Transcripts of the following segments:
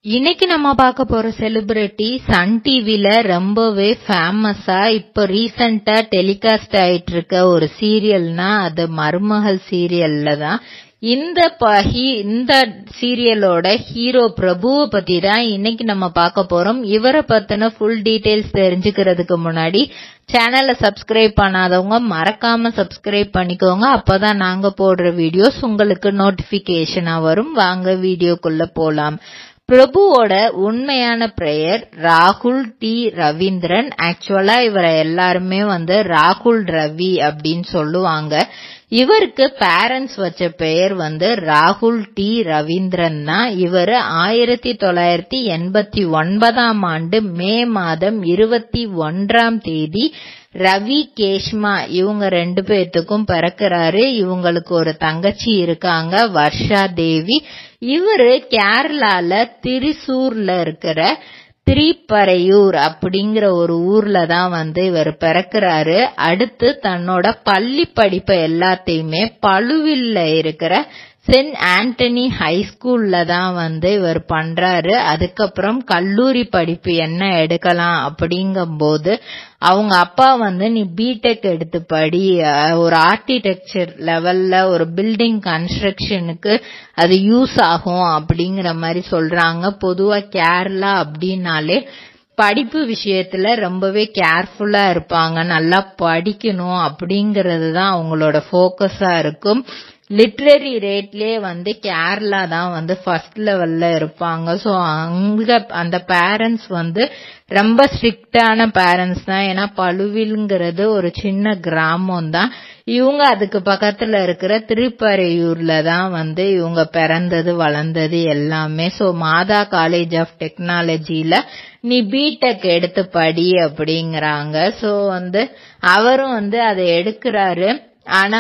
இன்னைக்கு நம்ம பார்க்க போற செலிபிரிட்டி சன் டிவில ரொம்பவே ஃபேமஸா இப்ப ரீசெண்டா டெலிகாஸ்ட் ஆயிட்டு இருக்க ஒரு சீரியல்னா அது மருமகள் சீரியல்ல தான். இந்த சீரியலோட ஹீரோ பிரபுவை பத்தி தான் இன்னைக்கு நம்ம பார்க்க போறோம். இவரை பத்தின ஃபுல் டீடைல்ஸ் தெரிஞ்சுக்கிறதுக்கு முன்னாடி சேனலை சப்ஸ்கிரைப் பண்ணாதவங்க மறக்காம சப்ஸ்கிரைப் பண்ணிக்கோங்க. அப்பதான் நாங்க போடுற வீடியோஸ் உங்களுக்கு நோட்டிபிகேஷனா வரும். வாங்க வீடியோக்குள்ள போலாம். பிரபுவோட உண்மையான பெயர் ராகுல் டி ரவீந்திரன். ஆக்சுவலா இவரை எல்லாருமே ராகுல் ரவி அப்படின்னு சொல்லுவாங்க. இவருக்கு பேரண்ட்ஸ் வச்ச பெயர் ராகுல் டி ரவீந்திரன் தான். இவர் 1989 ஆண்டு மே மாதம் 21 ரவி கேஷ்மா இவங்க 2 பேத்துக்கும் பிறக்கிறாரு. இவங்களுக்கு ஒரு தங்கச்சி இருக்காங்க, வர்ஷா தேவி. இவரு கேரளால திரிசூர்ல இருக்கிற திரிப்பரையூர் அப்படிங்கிற ஒரு ஊர்ல தான் இவர் பிறக்கிறாரு. அடுத்து தன்னோட பள்ளி படிப்பை எல்லாத்தையுமே பளுவில்ல இருக்கிற சென்ட் ஆண்டனி ஹை ஸ்கூல்ல தான் இவர் பண்றாரு. அதுக்கப்புறம் கல்லூரி படிப்பு என்ன எடுக்கலாம் அப்படிங்கும் போது அவங்க அப்பா நீ பிடெக் எடுத்து படி, ஒரு ஆர்கிடெக்சர் லெவல்ல ஒரு பில்டிங் கன்ஸ்ட்ரக்ஷனுக்கு அது யூஸ் ஆகும் அப்படிங்கிற மாதிரி சொல்றாங்க. பொதுவா கேரளா அப்படின்னாலே படிப்பு விஷயத்துல ரொம்பவே கேர்ஃபுல்லா இருப்பாங்க, நல்லா படிக்கணும் அப்படிங்கறது தான் அவங்களோட போக்கஸா இருக்கும். லிட்ரரி ரேட்லயே கேரளா தான் ஃபர்ஸ்ட் லெவல்ல இருப்பாங்க. சோ அங்க அந்த பேரண்ட்ஸ் ரொம்ப ஸ்ட்ரிக்டான பேரண்ட்ஸ் தான். ஏன்னா பளுவில்ங்கிறது ஒரு சின்ன கிராமம் தான். இவங்க அதுக்கு பக்கத்துல இருக்கிற திருப்பரையூர்ல தான் இவங்க பிறந்தது வளர்ந்தது எல்லாமே. சோ மாதா காலேஜ் ஆஃப் டெக்னாலஜில நீ பிடெக் எடுத்து படி அப்படிங்கறாங்க. சோ அவரும் அதை எடுக்கிறாரு. ஆனா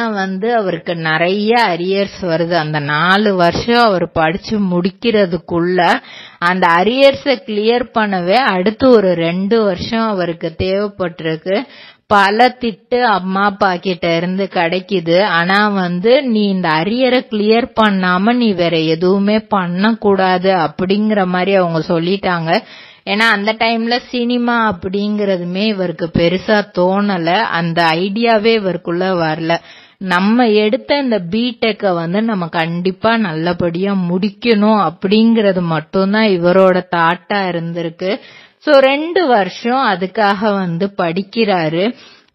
அவருக்கு நிறைய அரியர்ஸ் வருது. அந்த 4 வருஷம் அவர் படிச்சு முடிக்கிறதுக்குள்ள அந்த அரியர்ஸ கிளியர் பண்ணவே அடுத்து ஒரு 2 வருஷம் அவருக்கு தேவைப்பட்டிருக்கு. பல திட்டு அம்மா அப்பா கிட்ட இருந்து கிடைக்குது. ஆனா நீ இந்த அரியரை கிளியர் பண்ணாம நீ வேற எதுவுமே பண்ண கூடாது அப்படிங்கிற மாதிரி அவங்க சொல்லிட்டாங்க. ஏன்னா அந்த டைம்ல சினிமா அப்படிங்கறதுமே இவருக்கு பெருசா தோணல, அந்த ஐடியாவே இவருக்குள்ள வரல. நம்ம எடுத்த இந்த பிடெக்க நம்ம கண்டிப்பா நல்லபடியா முடிக்கணும் அப்படிங்கறது மட்டும்தான் இவரோட தாட்டா இருந்திருக்கு. சோ 2 வருஷம் அதுக்காக படிக்கிறாரு.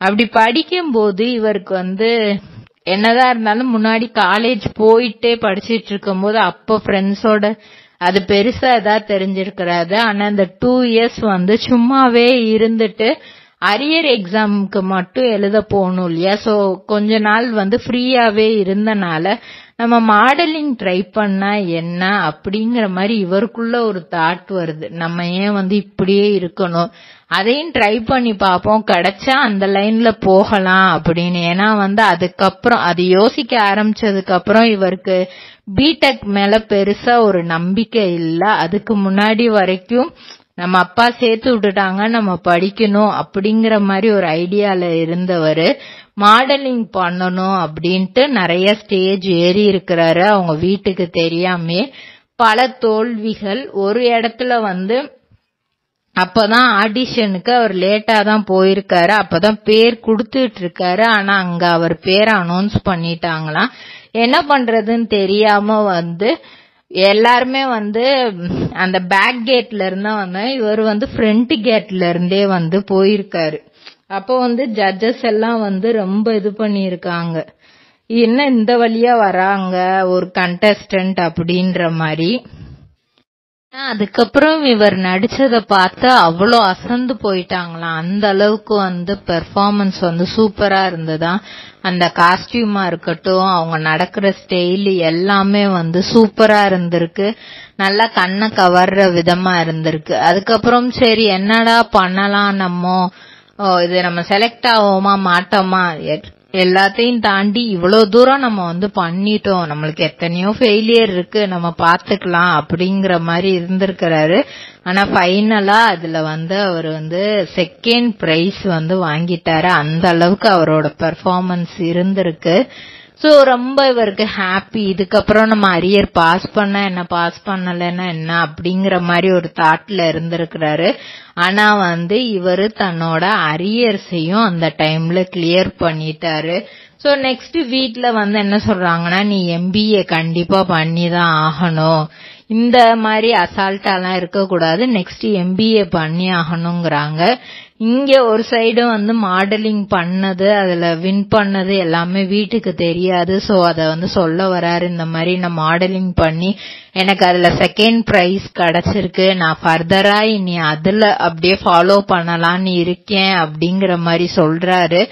அப்படி படிக்கும் போது இவருக்கு என்னதான் இருந்தாலும் முன்னாடி காலேஜ் போயிட்டே படிச்சிட்டு இருக்கும் போது அப்ப ஃப்ரெண்ட்ஸோட அது பெருசா ஏதாவது தெரிஞ்சிருக்கிறாரு. ஆனா இந்த 2 இயர்ஸ் சும்மாவே இருந்துட்டு அரியர் எக்ஸாமுக்கு மட்டும் எழுத போகணும் இல்லையா. சோ கொஞ்ச நாள் ஃப்ரீயாவே இருந்தனால நம்ம மாடலிங் ட்ரை பண்ணா என்ன அப்படிங்கிற மாதிரி இவருக்குள்ள ஒரு தாட் வருது. நம்ம ஏன் இப்படியே இருக்கணும், அதையும் ட்ரை பண்ணி பாப்போம், கிடைச்சா அந்த லைன்ல போகலாம் அப்படின்னு. ஏன்னா அதுக்கப்புறம் அது யோசிக்க ஆரம்பிச்சதுக்கு அப்புறம் இவருக்கு பிடெக் மேல பெருசா ஒரு நம்பிக்கை இல்ல. அதுக்கு முன்னாடி வரைக்கும் நம்ம அப்பா சேர்த்து விட்டுட்டாங்க, நம்ம படிக்கணும் அப்படிங்கிற மாதிரி ஒரு ஐடியால இருந்தவரு மாடலிங் பண்ணணும் அப்படின்ட்டு நிறைய ஸ்டேஜ் ஏறி இருக்கிறாரு. அவங்க வீட்டுக்கு தெரியாமே பல தோல்விகள். ஒரு இடத்துல அப்பதான் ஆடிஷனுக்கு அவர் லேட்டா தான் போயிருக்காரு. அப்பதான் பேர் கொடுத்துட்டு இருக்காரு. ஆனா அங்க அவர் பேரை அனௌன்ஸ் பண்ணிட்டாங்களாம். என்ன பண்றதுன்னு தெரியாம எல்லாருமே அந்த பேக் கேட்ல இருந்தா இவர் ஃப்ரண்ட் கேட்ல இருந்தே போயிருக்காரு. அப்போ ஜட்ஜஸ் எல்லாம் ரொம்ப இது பண்ணிருக்காங்க, என்ன இந்த வழியா வராங்க ஒரு கண்டஸ்டன்ட் அப்படின்ற மாதிரி. அதுக்கப்புறம் இவர் நடிச்சத பார்த்து அவ்வளோ அசந்து போயிட்டாங்களாம். அந்த அளவுக்கு பெர்ஃபார்மன்ஸ் சூப்பரா இருந்ததா. அந்த காஸ்டியூமா இருக்கட்டும், அவங்க நடக்கிற ஸ்டைல் எல்லாமே சூப்பரா இருந்திருக்கு, நல்லா கண்ணை கவர்ற விதமா இருந்திருக்கு. அதுக்கப்புறம் சரி என்னடா பண்ணலாம், இது நம்ம செலக்ட் ஆவோமா மாட்டோமா, எல்லாத்தையும் தாண்டி இவ்வளவு தூரம் நம்ம பண்ணிட்டோம், நம்மளுக்கு எத்தனையோ ஃபெயிலியர் இருக்கு, நம்ம பாத்துக்கலாம் அப்படிங்கிற மாதிரி இருந்திருக்கிறாரு. ஆனா ஃபைனலா அதுல அவர் செகண்ட் பிரைஸ் வாங்கிட்டாரு. அந்த அளவுக்கு அவரோட பெர்ஃபார்மன்ஸ் இருந்திருக்கு. சோ ரொம்ப இவருக்கு ஹாப்பி. இதுக்கப்புறம் நம்ம அரியர் பாஸ் பண்ண என்ன, பாஸ் பண்ணலன்னா என்ன அப்படிங்கிற மாதிரி ஒரு தாட்ல இருந்திருக்கிறாரு. ஆனா இவரு தன்னோட அரியர்ஸையும் அந்த டைம்ல கிளியர் பண்ணிட்டாரு. சோ நெக்ஸ்ட் வீட்ல என்ன சொல்றாங்கன்னா, நீ MBA கண்டிப்பா பண்ணிதான் ஆகணும், இந்த மாதிரி அசால்ட்டாலாம் இருக்க கூடாது, நெக்ஸ்ட் MBA பண்ணி ஆகணுங்கிறாங்க. இங்க ஒரு சைடு மாடலிங் பண்ணது, அதுல வின் பண்ணது எல்லாமே வீட்டுக்கு தெரியாது. சோ அத சொல்ல வராரு, இந்த மாதிரி நான் மாடலிங் பண்ணி எனக்கு அதுல செகண்ட் பிரைஸ் கிடைச்சிருக்கு, நான் ஃபர்தரா இனி அதுல அப்படியே ஃபாலோ பண்ணலான்னு இருக்கேன் அப்படிங்கிற மாதிரி சொல்றாரு.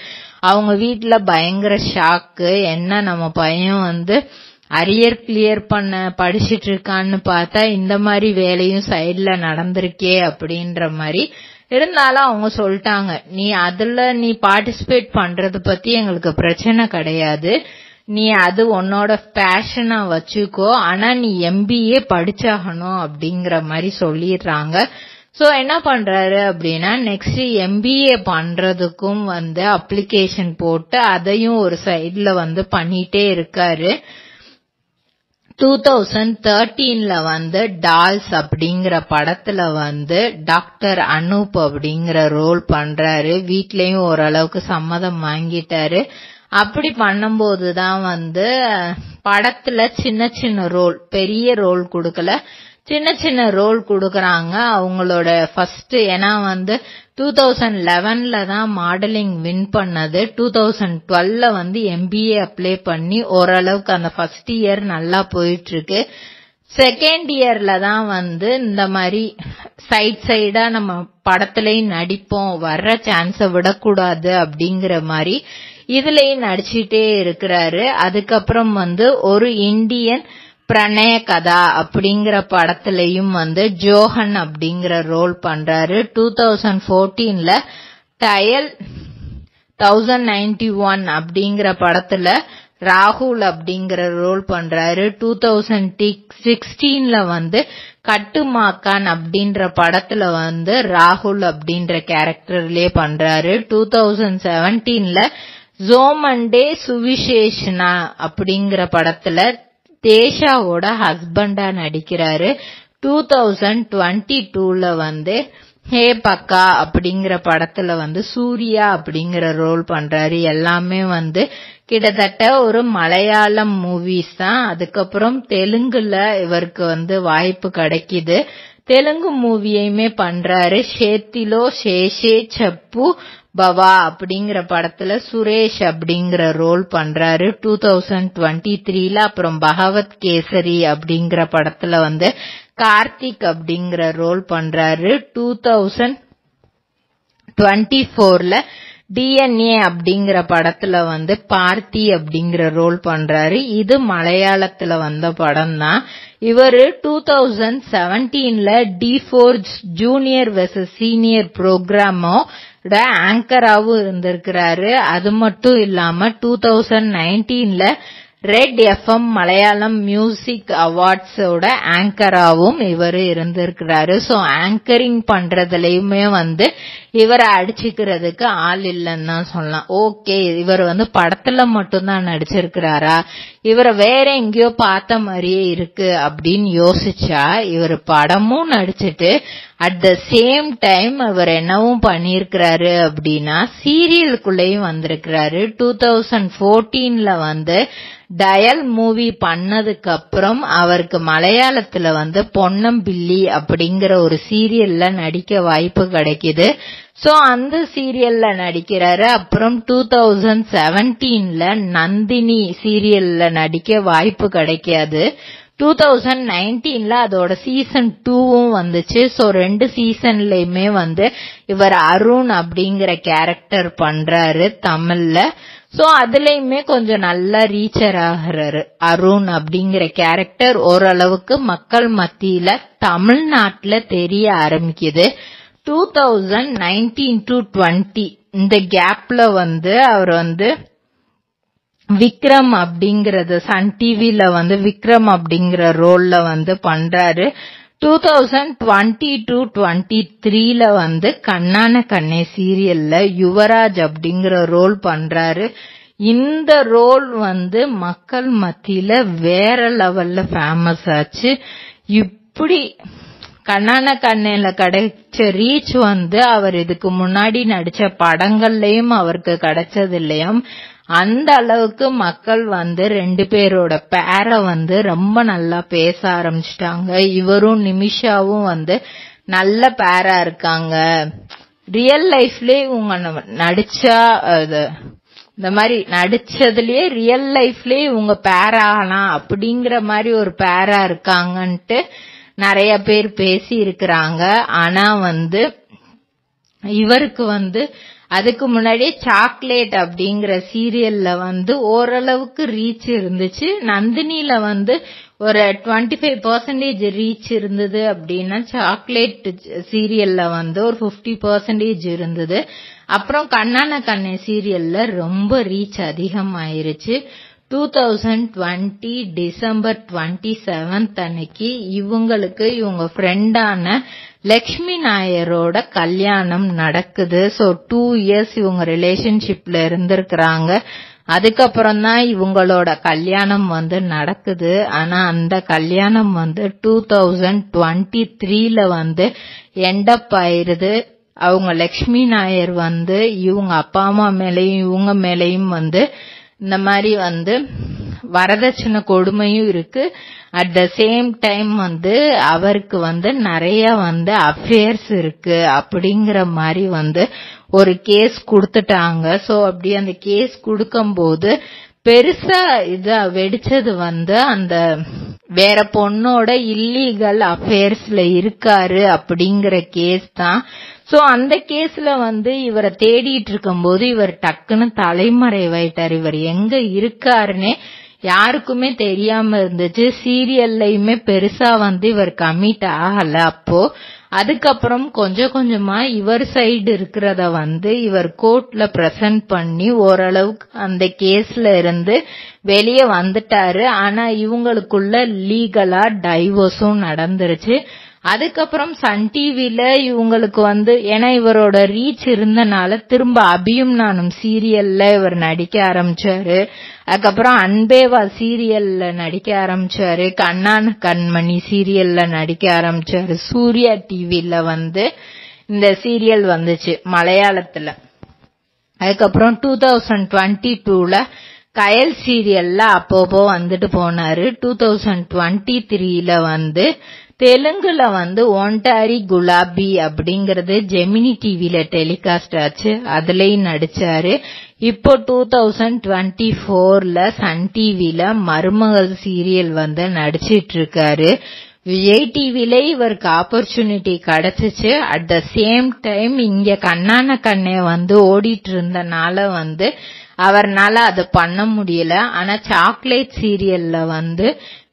அவங்க வீட்டுல பயங்கர ஷாக்கு. என்ன நம்ம பையன் அரியர் கிளியர் பண்ண படிச்சிட்டு இருக்கான்னு பார்த்தா இந்த மாதிரி வேலையும் சைட்ல நடந்திருக்கே அப்படின்ற மாதிரி. இருந்தாலும் அவங்க சொல்லிட்டாங்க, நீ பார்ட்டிசிபேட் பண்றது பத்தி எங்களுக்கு பிரச்சனை கிடையாது, நீ அது உன்னோட பேஷனா வச்சுக்கோ, ஆனா நீ MBA படிச்சாகணும் அப்படிங்கிற மாதிரி சொல்லிடுறாங்க. சோ என்ன பண்றாரு அப்படின்னா, நெக்ஸ்ட் MBA பண்றதுக்கும் அப்ளிகேஷன் போட்டு அதையும் ஒரு சைட்ல பண்ணிட்டே இருக்காரு. 2013ல டால்ஸ் அப்படிங்கிற படத்துல டாக்டர் அனூப் அப்படிங்கிற ரோல் பண்றாரு. வீட்லயும் ஓரளவுக்கு சம்மதம் வாங்கிட்டாரு. அப்படி பண்ணும்போதுதான் படத்துல சின்ன சின்ன ரோல், பெரிய ரோல் கொடுக்கல, சின்ன சின்ன ரோல் கொடுக்கறாங்க. அவங்களோட ஃபர்ஸ்ட், ஏன்னா 2011ல தான் மாடலிங் வின் பண்ணது. 2012ல MBA அப்ளை பண்ணி ஓரளவுக்கு அந்த ஃபர்ஸ்ட் இயர் நல்லா போயிட்டு இருக்கு. செகண்ட் இயர்ல தான் இந்த மாதிரி சைடா நம்ம படத்துலயும் நடிப்போம், வர்ற சான்ஸ விடக்கூடாது அப்படிங்கிற மாதிரி இதுலயும் நடிச்சுட்டே இருக்கிறாரு. அதுக்கப்புறம் ஒரு இந்தியன் பிரணய கதா அப்படிங்கிற படத்திலையும் ஜோஹன் அப்படிங்கிற ரோல் பண்றாரு. 2014ல டயல் 1091 அப்படிங்கிற படத்துல ராகுல் அப்படிங்கிற ரோல் பண்றாரு. 2016ல கட்டுமாக்கான் அப்படின்ற படத்துல ராகுல் அப்படின்ற கேரக்டர்லயே பண்றாரு. 2017ல ஜோமண்டே சுவிசேஷனா அப்படிங்கிற படத்துல தேஷாவோட ஹஸ்பண்டா நடிக்கிறாரு. 2022ல ஹே பக்கா அப்படிங்கிற படத்துல சூர்யா அப்படிங்கிற ரோல் பண்றாரு. எல்லாமே கிட்டத்தட்ட ஒரு மலையாளம் மூவிஸ் தான். அதுக்கப்புறம் தெலுங்குல இவருக்கு வாய்ப்பு கிடைக்குது. தெலுங்கு மூவியுமே பண்றாரு. ஷேத்திலோ சேஷே சப்பு பவா அப்படிங்கிற படத்துல சுரேஷ் அப்படிங்கிற ரோல் பண்றாரு 2023ல. அப்புறம் பகவத் கேசரி அப்படிங்கிற படத்துல கார்த்திக் அப்படிங்கிற ரோல் பண்றாரு. 2024ல DNA அப்படிங்கிற படத்துல பார்த்தி அப்படிங்கிற ரோல் பண்றாரு. இது மலையாளத்துல வந்த படம் தான். இவரு 2017ல D4 ஜூனியர் வெர்சஸ் சீனியர் ப்ரோக்ராமோ ஆங்கராவும் இருந்திருக்கிறாரு. அது மட்டும் இல்லாம 2019ல ரெட் FM மலையாளம் மியூசிக் அவார்ட்ஸோட ஆங்கராவும் இவரு இருந்திருக்கிறாரு. சோ ஆங்கரிங் பண்றதுலயுமே இவரை அடிச்சுக்கிறதுக்கு ஆள் இல்லைன்னு தான் சொல்லலாம். ஓகே, இவர் படத்துல மட்டும்தான் நடிச்சிருக்கிறாரா, இவரை வேற எங்கேயோ பார்த்த மாதிரியே இருக்கு அப்படின்னு யோசிச்சா, இவர் படமும் நடிச்சிட்டு அட் த சேம் டைம் இவர் என்னவும் பண்ணிருக்கிறாரு அப்படின்னா சீரியலுக்குள்ளேயும் வந்திருக்கிறாரு. 2014ல டயல் மூவி பண்ணதுக்கு அப்புறம் அவருக்கு மலையாளத்துல பொன்னம்பிள்ளி அப்படிங்கிற ஒரு சீரியல்ல நடிக்க வாய்ப்பு கிடைக்குது. சோ அந்த சீரியல்ல நடிக்கிறாரு. அப்புறம் 2017ல நந்தினி சீரியல்ல நடிக்க வாய்ப்பு கிடைக்காது. 2019ல அதோட சீசன் 2வும் வந்துச்சு. சோ 2 சீசன்லயுமே இவர் அருண் அப்படிங்கிற கேரக்டர் பண்றாரு தமிழ்ல. சோ அதுலயுமே கொஞ்சம் நல்லா ரீச்சர் ஆகிறாரு. அருண் அப்படிங்கிற கேரக்டர் ஓரளவுக்கு மக்கள் மத்தியில தமிழ்நாட்டுல தெரிய ஆரம்பிக்குது. 2019 to 20 இந்த கேப்ல அவர் விக்ரம் அப்படிங்கறது சன் டிவில விக்ரம் அப்படிங்கிற ரோல்ல பண்றாரு. 2020 to 23ல கண்ணான கண்ணே சீரியல்ல யுவராஜ் அப்படிங்கிற ரோல் பண்றாரு. இந்த ரோல் மக்கள் மத்தியில வேற லெவல்ல ஃபேமஸ் ஆச்சு. இப்படி கண்ணான கண்ணேல கிடைச்ச ரீச் அவர் இதுக்கு முன்னாடி நடிச்ச படங்கள்லயும் அவருக்கு கிடைச்சது இல்லையாம். அந்த அளவுக்கு மக்கள் ரெண்டு பேரோட பேரை ரொம்ப நல்லா பேச ஆரம்பிச்சிட்டாங்க. இவரும் நிமிஷாவும் நல்ல பேரா இருக்காங்க. ரியல் லைஃப்லயே இவங்க நடிச்சா இந்த மாதிரி நடிச்சதுலயே ரியல் லைஃப்லயே இவங்க பேரா ஆகலாம் அப்படிங்கிற மாதிரி ஒரு பேரா இருக்காங்கன்ட்டு நிறைய பேர் பேசி இருக்கிறாங்க. ஆனா இவருக்கு அதுக்கு முன்னாடியே சாக்லேட் அப்படிங்கிற சீரியல்ல ஓரளவுக்கு ரீச் இருந்துச்சு. நந்தினில ஒரு 25% ரீச் இருந்தது அப்படின்னா சாக்லேட் சீரியல்ல ஒரு 50% இருந்தது. அப்புறம் கண்ணான கண்ணே சீரியல்ல ரொம்ப ரீச் அதிகமாயிருச்சு. 2020 டிசம்பர் 27 அன்னைக்கு இவங்க ஃப்ரெண்டான லக்ஷ்மி நாயரோட கல்யாணம் நடக்குது. சோ 2 இயர்ஸ் இவங்க ரிலேஷன்ஷிப்ல இருந்திருக்கிறாங்க. அதுக்கப்புறம் தான் இவங்களோட கல்யாணம் நடக்குது. ஆனா அந்த கல்யாணம் 2023ல எண்டப் ஆயிருது. அவங்க லக்ஷ்மி நாயர் இவங்க அப்பா அம்மா மேலையும் இவங்க மேலையும் இந்த மாதிரி வரதட்சணை கொடுமையும் இருக்கு. அட் த சேம் டைம் அவருக்கு நிறைய அஃபேர்ஸ் இருக்கு அப்படிங்கிற மாதிரி ஒரு கேஸ் கொடுத்துட்டாங்க. சோ அப்படி அந்த கேஸ் கொடுக்கும்போது பெருசா வெடிச்சது அந்த வேற பொண்ணோட இல்லீகல் அஃபேர்ஸ்ல இருக்காரு அப்படிங்கிற கேஸ் தான். சோ அந்த கேஸ்ல இவரை தேடிட்டு இருக்கும் போது இவர் டக்குன்னு தலைமறைவாயிட்டார். இவர் எங்க இருக்காருன்னே யாருக்குமே தெரியாம இருந்துச்சு. சீரியல்லையுமே பெருசா இவர் கமிட் ஆகல. அப்போ அதுக்கப்புறம் கொஞ்சம் கொஞ்சமா இவர் சைடு இருக்கிறத இவர் கோர்ட்ல பிரசன்ட் பண்ணி ஓரளவுக்கு அந்த கேஸ்ல இருந்து வெளியே வந்துட்டாரு. ஆனா இவங்களுக்குள்ள லீகலா டைவோர்ஸும் நடந்துருச்சு. அதுக்கப்புறம் சன் டிவில இவங்களுக்கு ஏன்னா இவரோட ரீச் இருந்தனால திரும்ப அபியும் நானும் சீரியல்ல இவர் நடிக்க ஆரம்பிச்சாரு. அதுக்கப்புறம் அன்பேவா சீரியல்ல நடிக்க ஆரம்பிச்சாரு. கண்ணான கண்மணி சீரியல்ல நடிக்க ஆரம்பிச்சாரு. சூர்யா டிவில இந்த சீரியல் வந்துச்சு மலையாளத்துல. அதுக்கப்புறம் 2022ல கயல் சீரியல்ல அப்பப்போ வந்துட்டு போனாரு. 2023ல தெலுங்குல ஒன்டாரி குலாபி அப்படிங்கறது ஜெமினி டிவில டெலிகாஸ்ட் ஆச்சு. அதுலயும் நடிச்சாரு. இப்போ 2024ல சன் டிவில மருமகள் சீரியல் நடிச்சிட்டு இருக்காரு. விஜய் டிவில இவருக்கு ஆப்பர்ச்சுனிட்டி கிடைச்சிச்சு. அட் த சேம் டைம் இங்க கண்ணான கண்ணே ஓடிட்டு இருந்தனால அவர்னால அது பண்ண முடியல. ஆனா சாக்லேட் சீரியல்ல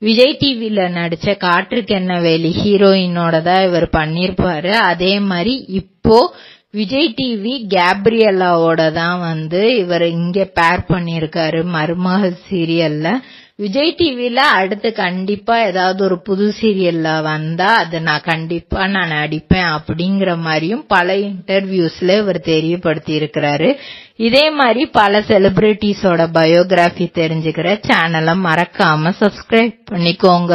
விஜய் டிவில நடிச்ச காற்றுக்கென்ன வேலி ஹீரோயினோட தான் இவர் பண்ணிருப்பாரு. அதே மாதிரி இப்போ விஜய் டிவி கேப்ரியலாவோட தான் இவர் இங்க பேர் பண்ணிருக்காரு மருமகள் சீரியல்ல. விஜய் டிவில அடுத்து கண்டிப்பா ஏதாவது ஒரு புது சீரியல்ல வந்தா அது நான் நடிப்பேன் அப்படிங்கிற மாதிரியும் பல இன்டர்வியூஸ்ல இவர் தெரியப்படுத்தி இருக்கிறாரு. இதே மாதிரி பல செலிபிரிட்டிஸோட பயோகிராஃபி தெரிஞ்சுக்கிற சேனலை மறக்காம சப்ஸ்கிரைப் பண்ணிக்கோங்க.